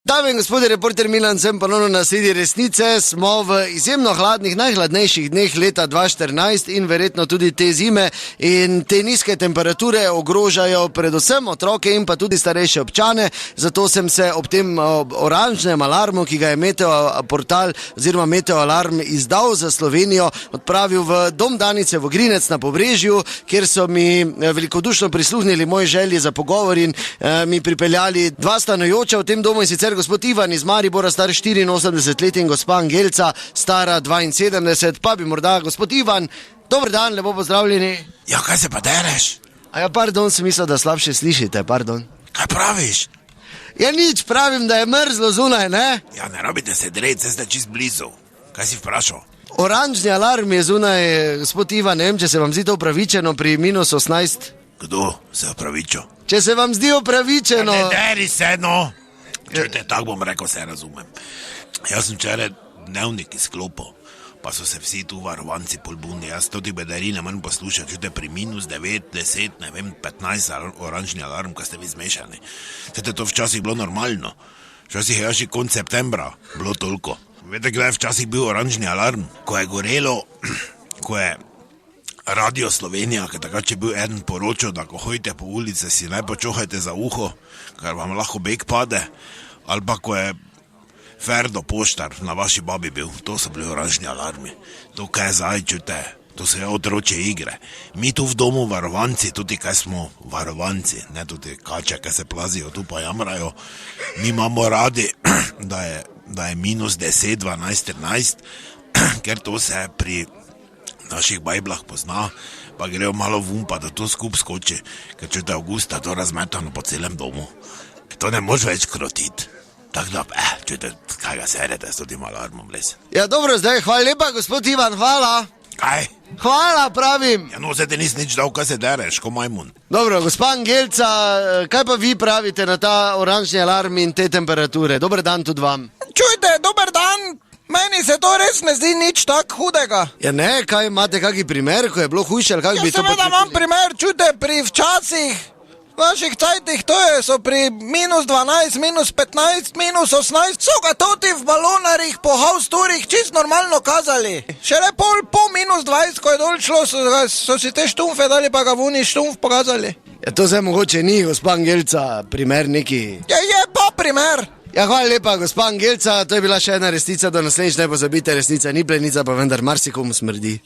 Dame in gospodje, reporter Milan, sem ponovno na sredi resnice. Smo v izjemno hladnih, najhladnejših dneh leta 2014 in verjetno tudi te zime. In te nizke temperature ogrožajo predvsem otroke in pa tudi starejše občane. Zato sem se ob tem oranžnem alarmu, ki ga je Meteoportal oziroma Meteoalarm izdal za Slovenijo, odpravil v Dom Danice v Grinec na Pobrežju, kjer so mi velikodušno prisluhnili moji želji za pogovor in mi pripeljali dva stanujoča v tem domu, in sicer gospod Ivan iz Maribora, star 84 let, in gospa Angelca, stara 72. Pa bi morda gospod Ivan, dober dan, lepo pozdravljeni. Ja, kaj se pa dereš? A ja, pardon, sem mislil, da slabše slišite, pardon. Kaj praviš? Ja, nič, pravim, da je mrzlo zunaj, ne? Ja, ne rabite se dreti, zdaj ste čist blizu. Kaj si vprašal? Oranžni alarm je zunaj, gospod Ivan, ne vem, če se vam zdi to upravičeno pri minus 18. Kdo se opravičil? Če se vam zdi upravičeno... Ja, ne deri se, no! Čujte, tako bom rekel, se razumem. Jaz sem včeraj dnevnik izklopil, pa so se vsi tu varovanci polbuni. Jaz to ti bedari ne manj poslušam. Čujte, pri minus 9, 10, ne vem, 15 oranžni alarm, ko ste vi zmešani. Čujte, to včasih bilo normalno. Včasih je še konc septembra bilo toliko. Veste, kdaj je včasih bil oranžni alarm? Ko je gorelo, ko je Radio Slovenija, ker takrat je bil eden poročal, da ko hodite po ulici, si ne počohajte za uho, ker vam lahko beg pade, ali pa ko je Ferdo Poštar na vaši babi bil, to so bili oranžni alarmi. To kaj zdaj, čujte, to so otročje igre. Mi tu v domu varovanci, tudi kaj smo varovanci, ne tudi kače, kaj se plazijo, tu pa jamrajo. Mi imamo radi, da je minus 10, 12, 13, ker to se pri naših bajblah pozna, pa grejo malo vumpa, da to skup skoči, ker čujte avgusta to razmetano po celem domu. To ne mož več krotiti. Tako da, čujte, kaj ga serete s tem alarmom, les. Ja, dobro, zdaj, hvala lepa, gospod Ivan, hvala. Kaj? Hvala, pravim. Ja, no, zdaj te nis nič dal, kaj se dereš, ko majmun. Dobro, gospa Angelca, kaj pa vi pravite na ta oranžni alarm in te temperature? Dober dan tudi vam. Čujte, dober dan. Meni se to res ne zdi nič tako hudega. Ja ne, kaj imate kakšen primer, ko je bilo hujše, ali kako bi to podkrepili? Ja, seveda imam primer, čujte, pri včasih vaših cajtih, so pri minus 12, minus 15, minus 18, so ga toti v balonarjih po house tourih čist normalno kazali. Šele po minus 20, ko je dol šlo, so si te štumfe dali, pa ga vuni štumf pokazali. Ja, to zdaj mogoče ni, gospa Angelca, primer neki... Ja, je pa primer. Ja, hvala lepa, gospa Angelca, to je bila še ena resnica, do naslednjič ne pozabite, resnica ni plenica, pa vendar marsikomu smrdi.